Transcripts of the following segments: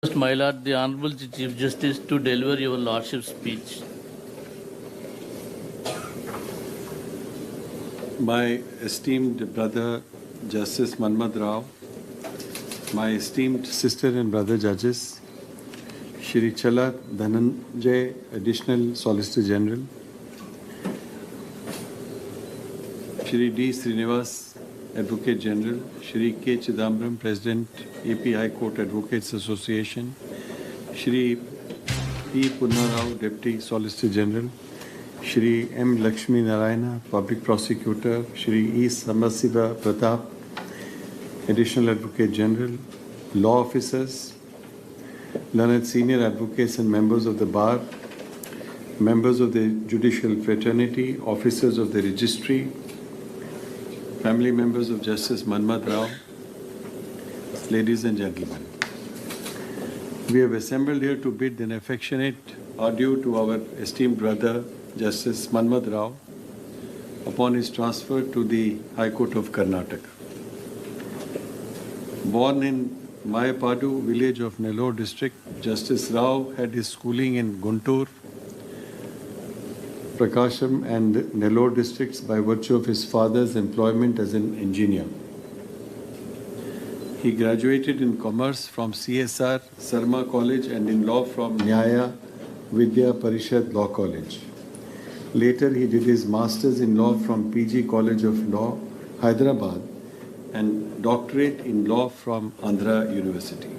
My Lord, the Honorable Chief Justice, to deliver your Lordship's speech. My esteemed brother Justice Manmadha Rao, my esteemed sister and brother judges, Shri Chala Dhananjay, Additional Solicitor General, Shri D. Srinivas, Advocate General, Shri K. Chidambaram, President, AP High Court Advocates Association, Shri P. Punna Rao, Deputy Solicitor General, Shri M. Lakshmi Narayana, Public Prosecutor, Shri E. Samasiva Pratap, Additional Advocate General, Law Officers, learned senior advocates and members of the Bar, members of the Judicial Fraternity, officers of the Registry, family members of Justice Manmadha Rao, ladies and gentlemen. We have assembled here to bid an affectionate adieu to our esteemed brother Justice Manmadha Rao upon his transfer to the High Court of Karnataka. Born in Mayapadu village of Nellore district, Justice Rao had his schooling in Guntur, Prakasham and Nellore districts by virtue of his father's employment as an engineer. He graduated in commerce from CSR Sarma College and in law from Nyaya Vidya Parishad Law College. Later he did his masters in law from PG College of Law, Hyderabad, and doctorate in law from Andhra University.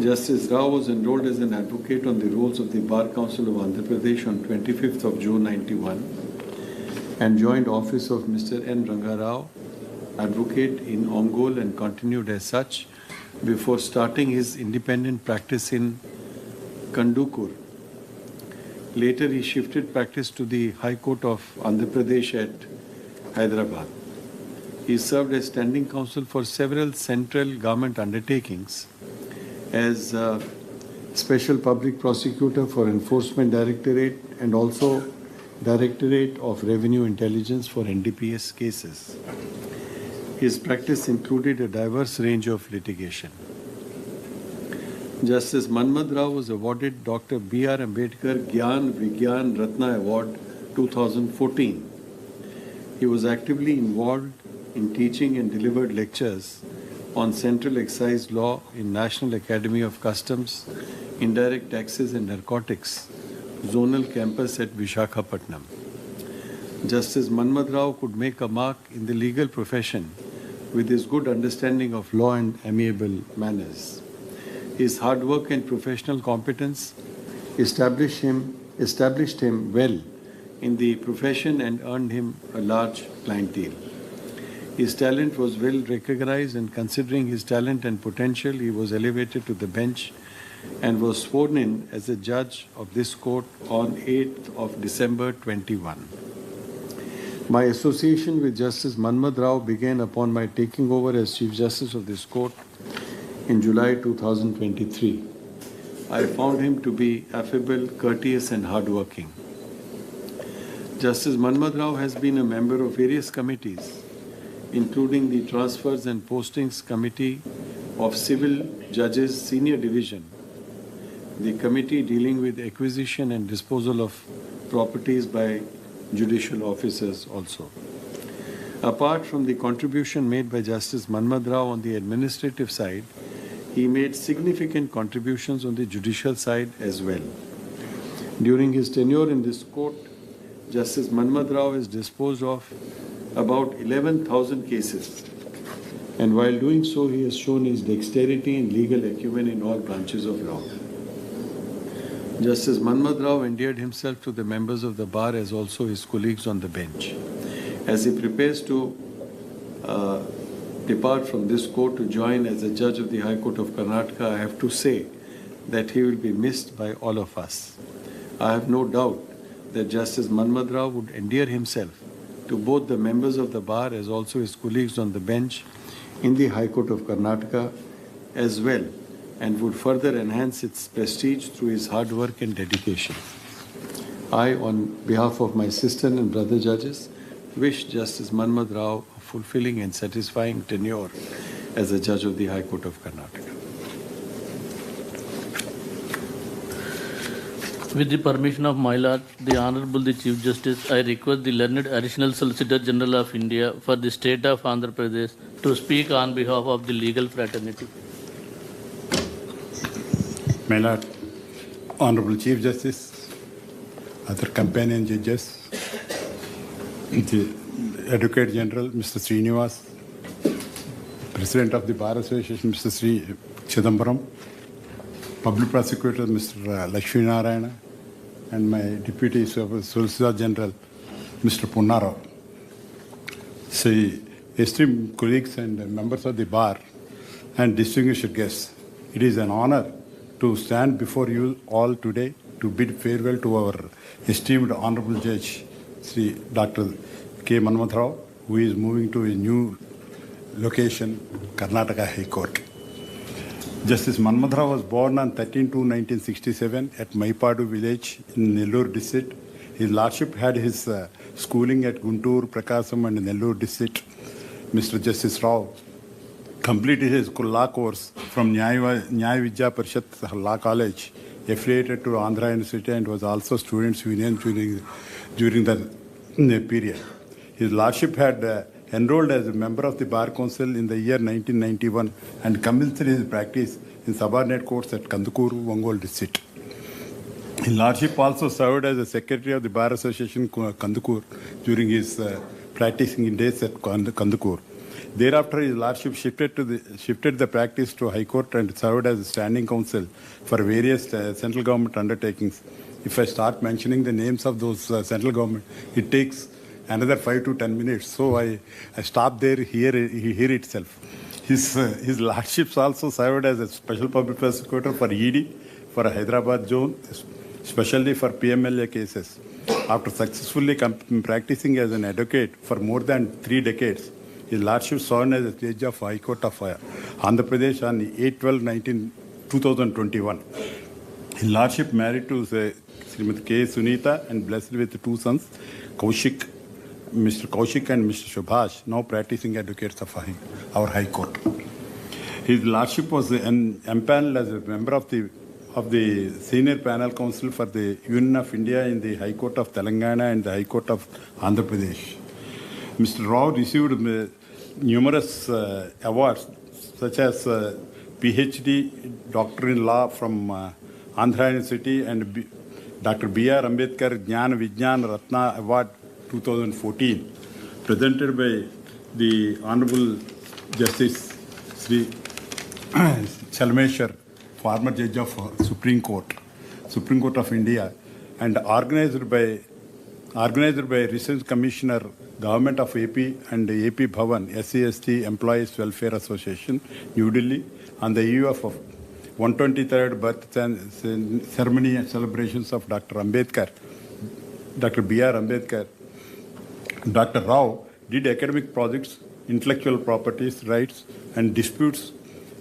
Justice Rao was enrolled as an advocate on the rolls of the Bar Council of Andhra Pradesh on 25th of June 91 and joined office of Mr. N. Ranga Rao, advocate in Hon'ble, and continued as such before starting his independent practice in Kandukur. Later he shifted practice to the High Court of Andhra Pradesh at Hyderabad. He served as standing counsel for several central government undertakings as Special Public Prosecutor for Enforcement Directorate and also Directorate of Revenue Intelligence for NDPS cases. His practice included a diverse range of litigation. Justice Manmadha Rao was awarded Dr. B.R. Ambedkar Gyan Vigyan Ratna Award 2014. He was actively involved in teaching and delivered lectures on Central Excise Law in National Academy of Customs, Indirect Taxes and Narcotics, Zonal Campus at Vishakhapatnam. Justice Manmadha Rao could make a mark in the legal profession with his good understanding of law and amiable manners. His hard work and professional competence established him well in the profession and earned him a large clientele. His talent was well recognized, and considering his talent and potential, he was elevated to the bench and was sworn in as a judge of this court on 8th of December 21. My association with Justice Manmadha Rao began upon my taking over as Chief Justice of this court in July 2023. I found him to be affable, courteous and hardworking. Justice Manmadha Rao has been a member of various committees, including the Transfers and Postings Committee of Civil Judges Senior Division, the committee dealing with acquisition and disposal of properties by judicial officers also. Apart from the contribution made by Justice Manmadha Rao on the administrative side, he made significant contributions on the judicial side as well. During his tenure in this court, Justice Manmadha Rao has disposed of about 11,000 cases, and while doing so, he has shown his dexterity and legal acumen in all branches of law. Justice Manmadha Rao endeared himself to the members of the bar as also his colleagues on the bench. As he prepares to depart from this court to join as a judge of the High Court of Karnataka, I have to say that he will be missed by all of us. I have no doubt that Justice Manmadha Rao would endear himself to both the members of the bar as also his colleagues on the bench in the High Court of Karnataka as well, and would further enhance its prestige through his hard work and dedication. I, on behalf of my sister and brother judges, wish Justice Manmadha Rao a fulfilling and satisfying tenure as a judge of the High Court of Karnataka. With the permission of my Lord, the Honorable the Chief Justice, I request the learned Additional Solicitor General of India for the State of Andhra Pradesh to speak on behalf of the legal fraternity. My Lord, Honorable Chief Justice, other companion judges, the Advocate General, Mr. Srinivas, President of the Bar Association, Mr. Sri Chidambaram, Public Prosecutor, Mr. Lakshmi Narayana, and my Deputy Solicitor General, Mr. Punnarao. Esteemed colleagues and members of the Bar and distinguished guests, it is an honor to stand before you all today to bid farewell to our esteemed Honorable Judge, Sri Dr. K. Manmadha Rao, who is moving to a new location, Karnataka High Court. Justice Manmadha Rao was born on 13/2/1967 at Maipadu village in Nellore district. His Lordship had his schooling at Guntur, Prakasam and Nellore district. Mr. Justice Rao completed his law course from Nyaya Vidya Parishad Law College, affiliated to Andhra University, and was also Students' Union during the period. His Lordship had enrolled as a member of the Bar Council in the year 1991 and commenced his practice in subordinate courts at Kandukur, Ongole district. His Lordship also served as a Secretary of the Bar Association Kandukur during his practicing days at Kandukur. Thereafter, his Lordship shifted the practice to High Court and served as a standing counsel for various central government undertakings. If I start mentioning the names of those central government, it takes another 5 to 10 minutes. So I stop there, here itself. His Lordships also served as a Special Public Prosecutor for ED, for Hyderabad zone, especially for PMLA cases. After successfully practicing as an advocate for more than 3 decades, his Lordship served as a Judge of High Court of Andhra Pradesh on 8/12/2021. His Lordship married to Srimati K. Sunita and blessed with 2 sons, Mr. Kaushik and Mr. Subhash, now practicing advocates of our High Court. His Lordship was empaneled as a member of the Senior Panel Council for the Union of India in the High Court of Telangana and the High Court of Andhra Pradesh. Mr. Rao received numerous awards such as PhD Doctor in Law from Andhra University and Dr. B.R. Ambedkar Jnana Vijnana Ratna Award 2014, presented by the Honorable Justice Sri Chalmeshwar, former Judge of Supreme Court of India, and organized by Research Commissioner, Government of AP and AP Bhavan, SC/ST Employees Welfare Association, New Delhi, on the eve of 123rd birth ceremony and celebrations of Dr. B.R. Ambedkar. Dr. Rao did academic projects, intellectual properties rights and disputes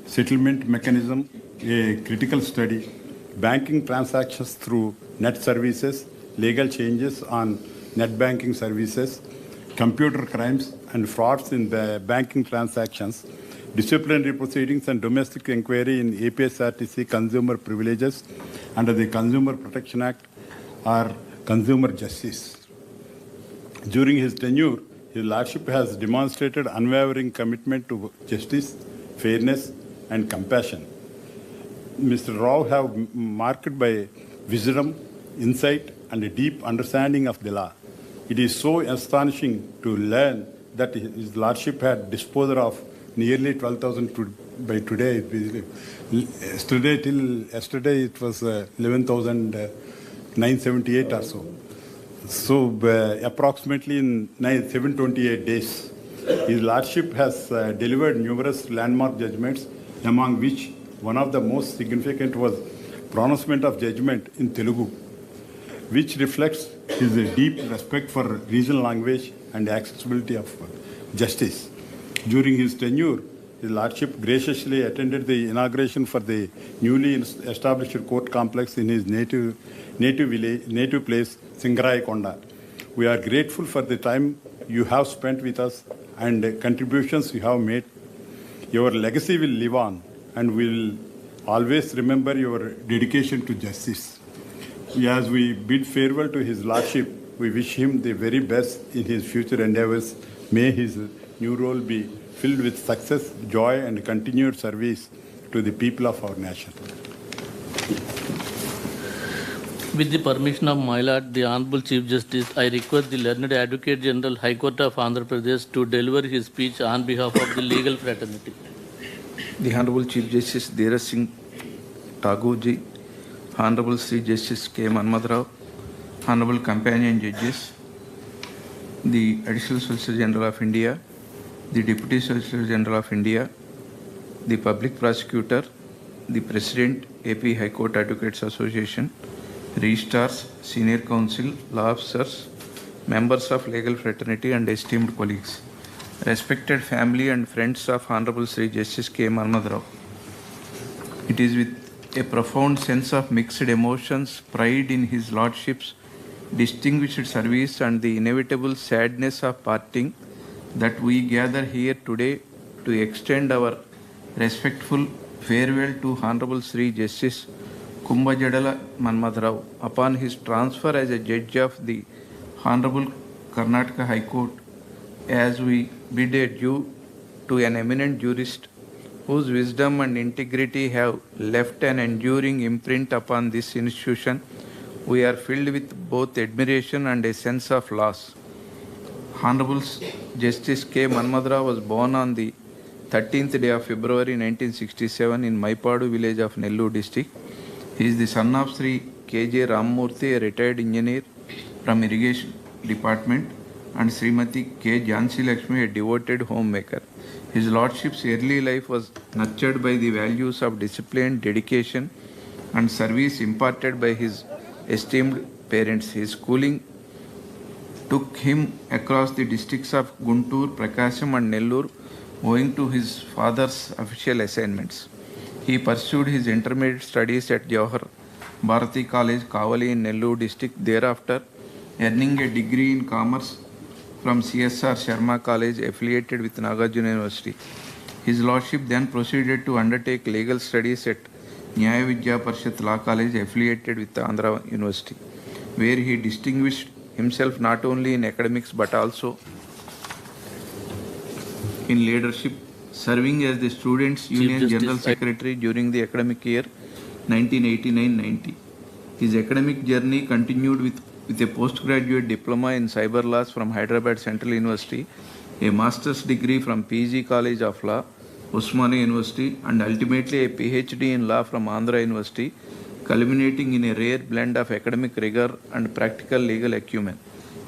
settlement mechanism, a critical study, banking transactions through net services, legal changes on net banking services, computer crimes and frauds in the banking transactions, disciplinary proceedings and domestic inquiry in APSRTC consumer privileges under the Consumer Protection Act or consumer justice. During his tenure, his Lordship has demonstrated unwavering commitment to justice, fairness, and compassion. Mr. Rao have marked by wisdom, insight, and a deep understanding of the law. It is so astonishing to learn that his Lordship had disposed of nearly 12,000 by today. Yesterday it was 11,978 or so. So approximately in 728 days, his Lordship has delivered numerous landmark judgments, among which one of the most significant was pronouncement of judgment in Telugu, which reflects his deep respect for regional language and accessibility of justice. During his tenure, his Lordship graciously attended the inauguration for the newly established court complex in his native place, Singarayakonda. We are grateful for the time you have spent with us and the contributions you have made. Your legacy will live on, and we will always remember your dedication to justice. As we bid farewell to His Lordship, we wish him the very best in his future endeavors. May his new role be filled with success, joy, and continued service to the people of our nation. With the permission of my Lord, the Honorable Chief Justice, I request the Learned Advocate General, High Court of Andhra Pradesh, to deliver his speech on behalf of the legal fraternity. The Honorable Chief Justice Dheeraj Singh Tagorji, Honorable Sri Justice K. Manmadha Rao, Honorable Companion Judges, the Additional Solicitor General of India, the Deputy Solicitor General of India, the Public Prosecutor, the President, AP High Court Advocates Association, Registrars, Senior Counsel, Law Officers, members of legal fraternity and esteemed colleagues, respected family and friends of Honorable Sri Justice K. Manmadha Rao. It is with a profound sense of mixed emotions, pride in His Lordship's distinguished service and the inevitable sadness of parting that we gather here today to extend our respectful farewell to Honorable Sri Justice Kumbhajadala Manmadha Rao upon his transfer as a judge of the Honorable Karnataka High Court, as we bid adieu to an eminent jurist whose wisdom and integrity have left an enduring imprint upon this institution. We are filled with both admiration and a sense of loss. Honorable Justice K. Manmadha Rao was born on the 13th day of February 1967 in Maipadu village of Nellore district. He is the son of Sri K.J. Ramamurthy, a retired engineer from Irrigation Department, and Srimati K. Jhansi Lakshmi, a devoted homemaker. His Lordship's early life was nurtured by the values of discipline, dedication, and service imparted by his esteemed parents. His schooling took him across the districts of Guntur, Prakasam, and Nellore, owing to his father's official assignments. He pursued his intermediate studies at Jawahar Bharati College, Kavali in Nellore district, thereafter earning a degree in commerce from CSR Sharma College affiliated with Nagarjuna University. His Lordship then proceeded to undertake legal studies at Nyaya Vidya Parishad Law College affiliated with Andhra University, where he distinguished himself not only in academics but also in leadership, serving as the Students' Union General Secretary during the academic year 1989-90. His academic journey continued with a postgraduate diploma in cyber laws from Hyderabad Central University, a master's degree from PG College of Law, Osmania University, and ultimately a PhD in law from Andhra University, culminating in a rare blend of academic rigor and practical legal acumen.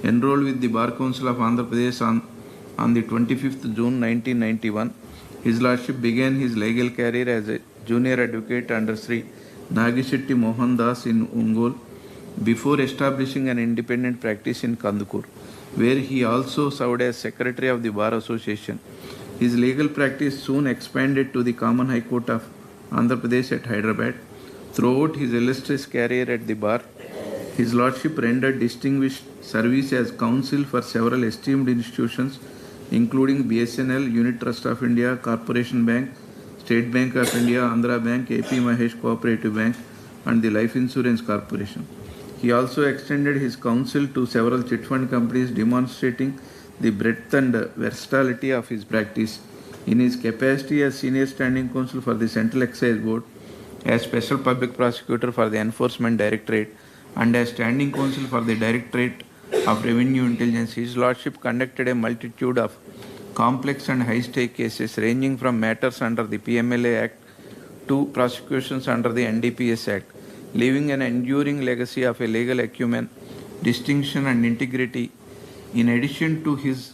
Enrolled with the Bar Council of Andhra Pradesh on the 25th June 1991, His Lordship began his legal career as a junior advocate under Sri Nagishetty Mohan Das in Ongole, before establishing an independent practice in Kandukur, where he also served as Secretary of the Bar Association. His legal practice soon expanded to the Common High Court of Andhra Pradesh at Hyderabad. Throughout his illustrious career at the bar, His Lordship rendered distinguished service as counsel for several esteemed institutions, including BSNL, Unit Trust of India, Corporation Bank, State Bank of India, Andhra Bank, AP Mahesh Cooperative Bank, and the Life Insurance Corporation. He also extended his counsel to several chit fund companies, demonstrating the breadth and versatility of his practice. In his capacity as Senior Standing Counsel for the Central Excise Board, as Special Public Prosecutor for the Enforcement Directorate, and as Standing Counsel for the Directorate of Revenue Intelligence, His Lordship conducted a multitude of complex and high-stake cases ranging from matters under the PMLA Act to prosecutions under the NDPS Act, leaving an enduring legacy of a legal acumen, distinction, and integrity. In addition to his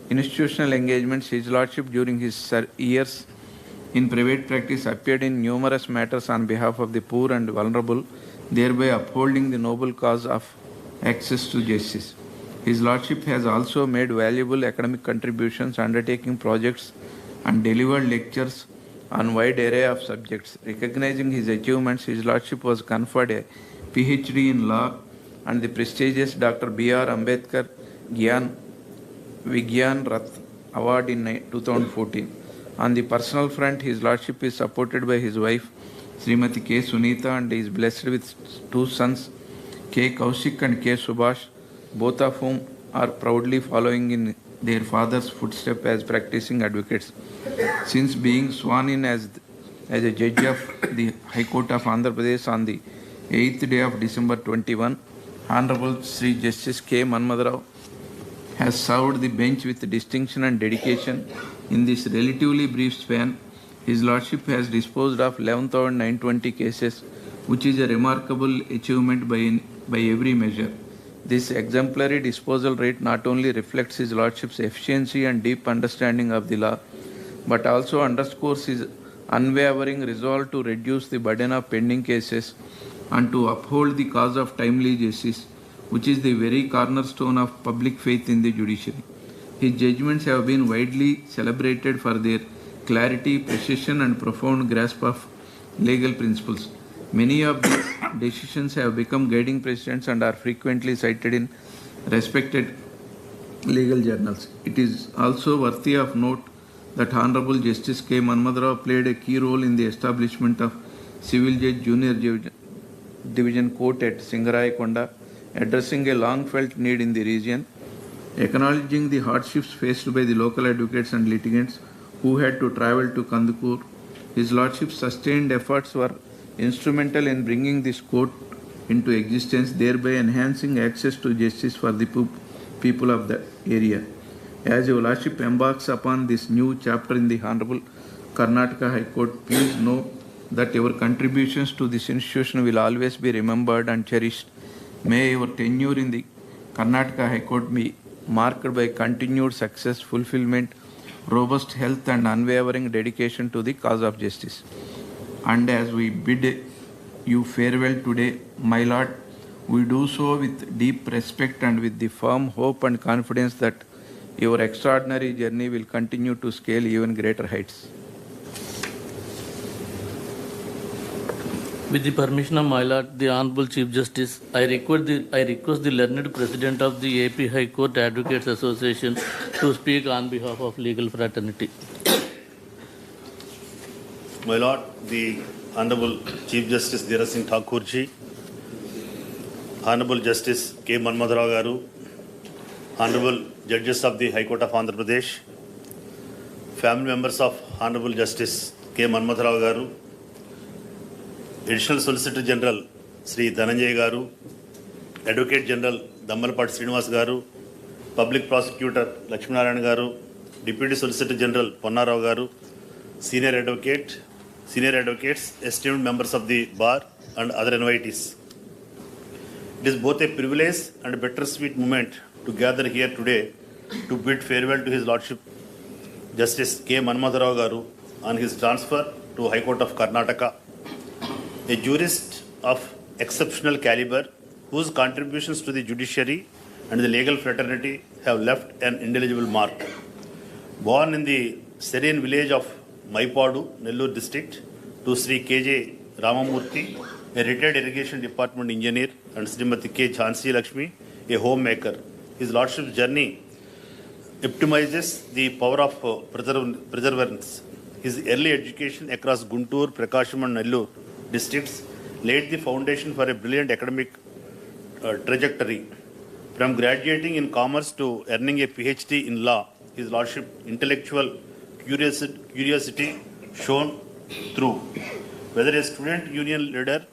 institutional engagements, His Lordship during his years in private practice appeared in numerous matters on behalf of the poor and vulnerable, thereby upholding the noble cause of access to justice. His Lordship has also made valuable academic contributions, undertaking projects and delivered lectures on wide array of subjects. Recognizing his achievements, His Lordship was conferred a PhD in law and the prestigious Dr. B.R. Ambedkar Vigyan Rath Award in 2014. On the personal front, His Lordship is supported by his wife, Srimati K. Sunita, and is blessed with two sons, K. Kaushik and K. Subhash, both of whom are proudly following in their father's footsteps as practicing advocates. Since being sworn in as a judge of the High Court of Andhra Pradesh on the 8th day of December 21, Honorable Sri Justice K. Manmadha Rao has served the bench with distinction and dedication. In this relatively brief span, His Lordship has disposed of 11,920 cases, which is a remarkable achievement by every measure. This exemplary disposal rate not only reflects His Lordship's efficiency and deep understanding of the law, but also underscores his unwavering resolve to reduce the burden of pending cases and to uphold the cause of timely justice, which is the very cornerstone of public faith in the judiciary. His judgments have been widely celebrated for their clarity, precision, and profound grasp of legal principles. Many of these decisions have become guiding precedents and are frequently cited in respected legal journals. It is also worthy of note that Honorable Justice K. Manmadha Rao played a key role in the establishment of Civil Judge Junior Division Court at Singarayakonda, addressing a long-felt need in the region. Acknowledging the hardships faced by the local advocates and litigants who had to travel to Kandukur, His Lordship's sustained efforts were instrumental in bringing this court into existence, thereby enhancing access to justice for the people of the area. As Your Lordship embarks upon this new chapter in the Honorable Karnataka High Court, please know that your contributions to this institution will always be remembered and cherished. May your tenure in the Karnataka High Court be marked by continued success, fulfillment, robust health, and unwavering dedication to the cause of justice. And as we bid you farewell today, my Lord, we do so with deep respect and with the firm hope and confidence that your extraordinary journey will continue to scale even greater heights. With the permission of my Lord, the Honorable Chief Justice, I request the learned President of the AP High Court Advocates Association to speak on behalf of legal fraternity. My Lord, the Honorable Chief Justice Dheeraj Singh Thakur ji, Honorable Justice K. Manmadha Rao garu, Honorable Judges of the High Court of Andhra Pradesh, family members of Honorable Justice K. Manmadha Rao garu, Additional Solicitor General Sri Dhananjay garu, Advocate General Dammalpati Srinivas garu, Public Prosecutor Lakshminarayan garu, Deputy Solicitor General Ponna Rao garu, Senior Advocates, esteemed members of the bar and other invitees. It is both a privilege and a bittersweet moment to gather here today to bid farewell to His Lordship Justice K. Manmadha Rao garu on his transfer to High Court of Karnataka, a jurist of exceptional caliber whose contributions to the judiciary and the legal fraternity have left an indelible mark. Born in the serene village of Maipadu, Nellore district, to Sri K.J. Ramamurthy, a retired irrigation department engineer, and Srimati K. Jhansi Lakshmi, a homemaker. His Lordship's journey epitomizes the power of perseverance. His early education across Guntur, Prakasham and Nellore districts laid the foundation for a brilliant academic trajectory. From graduating in commerce to earning a PhD in law, His Lordship intellectual curiosity shone through. Whether a student union leader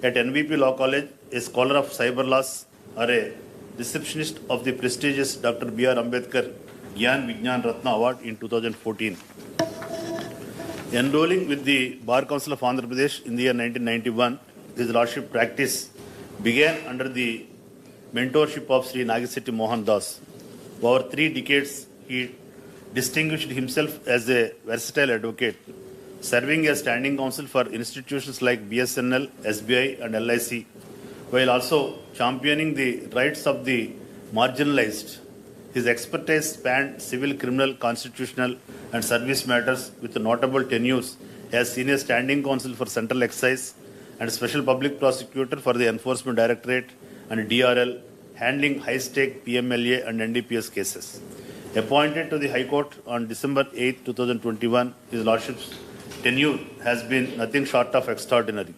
at NVP Law College, a scholar of cyber laws, or a receptionist of the prestigious Dr. B.R. Ambedkar Gyan Vijnan Ratna Award in 2014. Enrolling with the Bar Council of Andhra Pradesh in the year 1991, His Lordship practice began under the mentorship of Sri Nagisetti Mohan Das. Over 3 decades, he distinguished himself as a versatile advocate, serving as standing counsel for institutions like BSNL, SBI, and LIC, while also championing the rights of the marginalized. His expertise spanned civil, criminal, constitutional, and service matters with notable tenures as Senior Standing Counsel for Central Excise and Special Public Prosecutor for the Enforcement Directorate and DRL, handling high-stake PMLA and NDPS cases. Appointed to the High Court on December 8, 2021, His Lordship's tenure has been nothing short of extraordinary.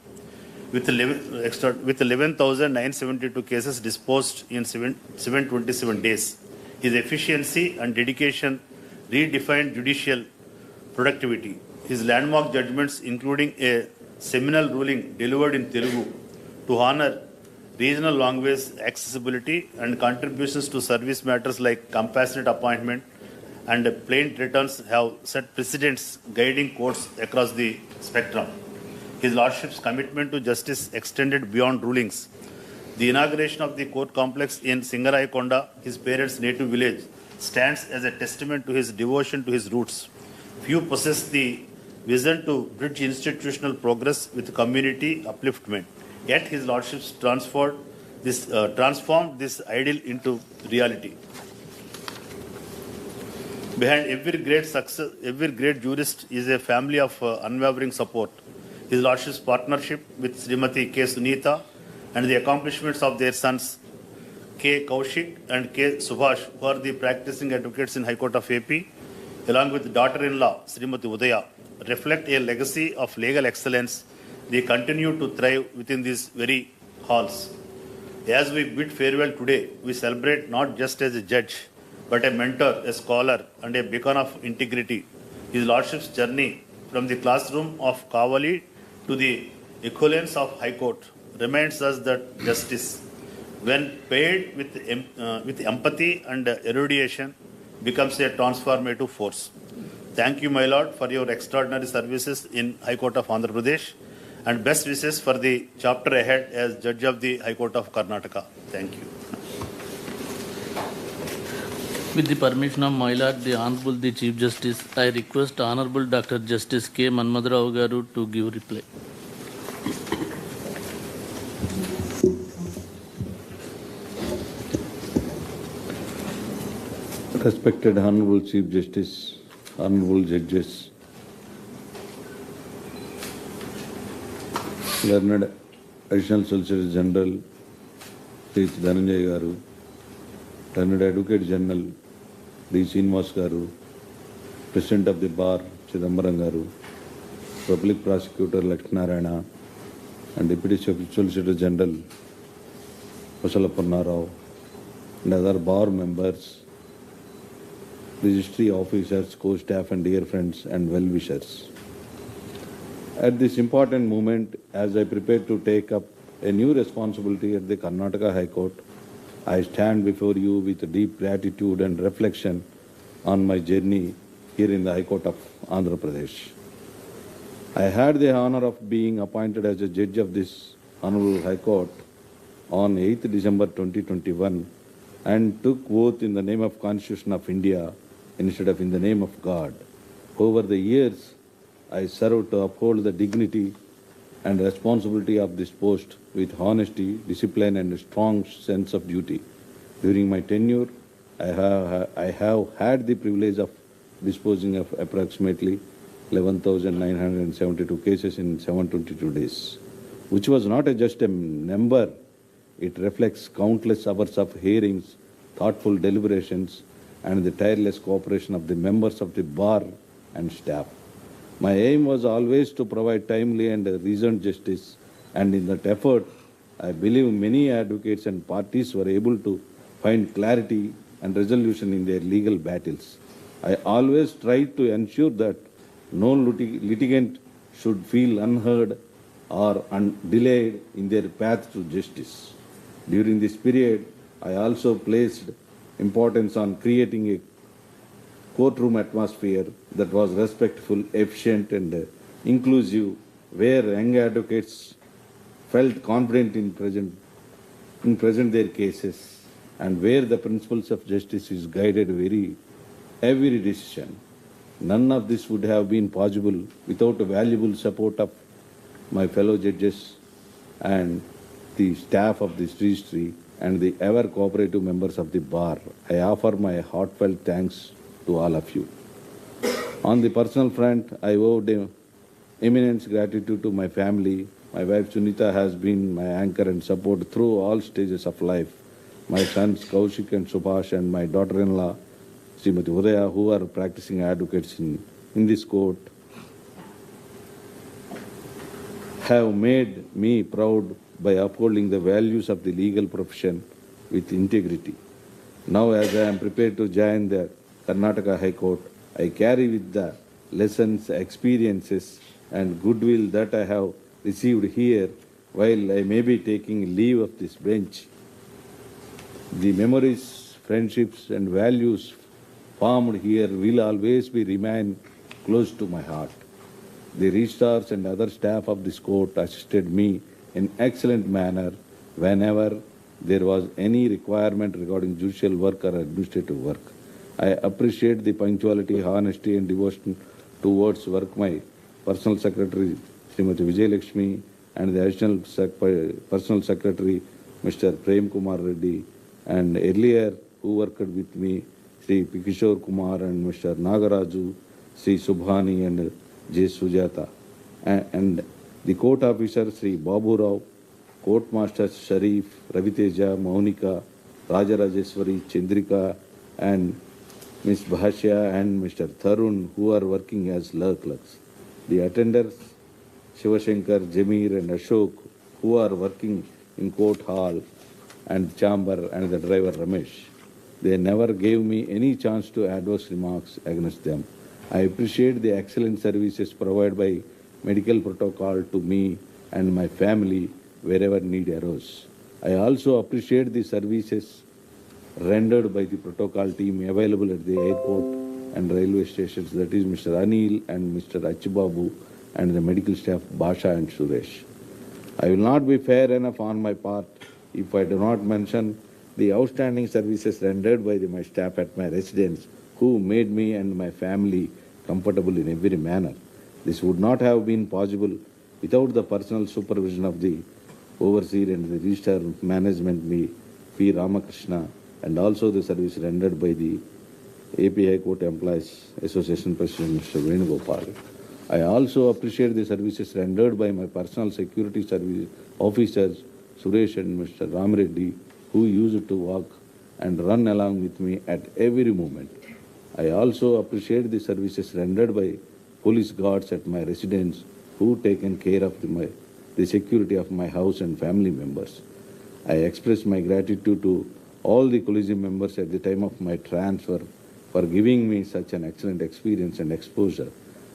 with 11,972 cases disposed in 727 days. His efficiency and dedication redefined judicial productivity. His landmark judgments, including a seminal ruling delivered in Telugu to honor regional language accessibility and contributions to service matters like compassionate appointment and plain returns, have set precedents guiding courts across the spectrum. His Lordship's commitment to justice extended beyond rulings. The inauguration of the court complex in Singaraikonda, his parents' native village, stands as a testament to his devotion to his roots. Few possess the vision to bridge institutional progress with community upliftment. Yet his Lordship transformed this ideal into reality. Behind every great success, every great jurist is a family of unwavering support. His Lordship's partnership with Srimati K. Sunita and the accomplishments of their sons K. Kaushik and K. Subhash, who are the practicing advocates in High Court of AP, along with daughter-in-law Srimati Udaya, reflect a legacy of legal excellence. They continue to thrive within these very halls. As we bid farewell today, we celebrate not just as a judge, but a mentor, a scholar, and a beacon of integrity. His Lordship's journey from the classroom of Kavali to the equivalence of High Court reminds us that justice, when paired with empathy and erudition, becomes a transformative force. Thank you, my Lord, for your extraordinary services in High Court of Andhra Pradesh, and best wishes for the chapter ahead as Judge of the High Court of Karnataka. Thank you. With the permission of my Lord, the Honorable the Chief Justice, I request Honorable Dr. Justice K. Manmadha Rao garu to give reply. Respected Honorable Chief Justice, Honorable Judges, Learned Additional Solicitor General Sri Dhananjay Garu, Learned Advocate General D. Srinivas Garu, President of the Bar Chidambaram Garu, Public Prosecutor Lakshminarayana, and Deputy Solicitor General Hon'ble Rao, and other bar members, registry officers, co-staff and dear friends and well-wishers. At this important moment, as I prepare to take up a new responsibility at the Karnataka High Court, I stand before you with deep gratitude and reflection on my journey here in the High Court of Andhra Pradesh. I had the honor of being appointed as a judge of this Honorable High Court on 8th December 2021 and took oath in the name of Constitution of India instead of in the name of God. Over the years, I served to uphold the dignity and responsibility of this post with honesty, discipline and a strong sense of duty. During my tenure, I have had the privilege of disposing of approximately 11,972 cases in 722 days, which was not just a number. It reflects countless hours of hearings, thoughtful deliberations, and the tireless cooperation of the members of the bar and staff. My aim was always to provide timely and reasoned justice, and in that effort, I believe many advocates and parties were able to find clarity and resolution in their legal battles. I always tried to ensure that no litigant should feel unheard or delayed in their path to justice. During this period, I also placed importance on creating a courtroom atmosphere that was respectful, efficient and inclusive, where young advocates felt confident in present their cases, and where the principles of justice is guided every decision. None of this would have been possible without the valuable support of my fellow judges and the staff of this registry and the ever cooperative members of the bar. I offer my heartfelt thanks to all of you. On the personal front, I owe immense gratitude to my family. My wife Sunita has been my anchor and support through all stages of life. My sons Kaushik and Subhash and my daughter-in-law Srimati Udaya, who are practicing advocates in this court, have made me proud by upholding the values of the legal profession with integrity. Now, as I am prepared to join the Karnataka High Court, I carry with the lessons, experiences, and goodwill that I have received here while I may be taking leave of this bench. The memories, friendships, and values formed here will always be remain close to my heart. The registrars and other staff of this court assisted me in excellent manner whenever there was any requirement regarding judicial work or administrative work. I appreciate the punctuality, honesty, and devotion towards work my personal secretary, Srimati Vijay Lakshmi, and the additional personal secretary, Mr. Prem Kumar Reddy, and earlier who worked with me, Sri Kishore Kumar and Mr. Nagaraju, Sri Subhani and J. Sujata, and the court officer, Sri Babu Rao, court masters Sharif, Raviteja, Maunika, Rajarajeswari, Chandrika, and Ms. Bhashya and Mr. Tharun, who are working as law clerks. The attendants, Shivashankar, Jamir, and Ashok, who are working in court hall and chamber, and the driver Ramesh. They never gave me any chance to adverse remarks against them. I appreciate the excellent services provided by medical protocol to me and my family wherever need arose. I also appreciate the services rendered by the protocol team available at the airport and railway stations, that is Mr. Anil and Mr. Achibabu and the medical staff Basha and Suresh. I will not be fair enough on my part if I do not mention the outstanding services rendered by my staff at my residence, who made me and my family comfortable in every manner. This would not have been possible without the personal supervision of the overseer and the registrar of management, me, P. Ramakrishna, and also the service rendered by the AP High Court Employees Association President Mr. Venugopal. I also appreciate the services rendered by my personal security service officers Suresh and Mr. Ramreddy, who used to walk and run along with me at every moment. I also appreciate the services rendered by police guards at my residence, who taken care of the security of my house and family members. I express my gratitude to all the collegium members at the time of my transfer for giving me such an excellent experience and exposure.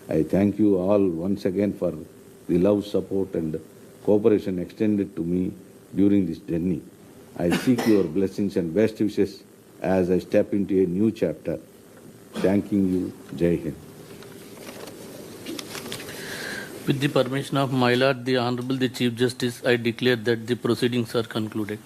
I thank you all once again for the love, support, and cooperation extended to me during this journey. I seek your blessings and best wishes as I step into a new chapter. Thanking you. Jai Hind. With the permission of my Lord, the Honorable the Chief Justice, I declare that the proceedings are concluded.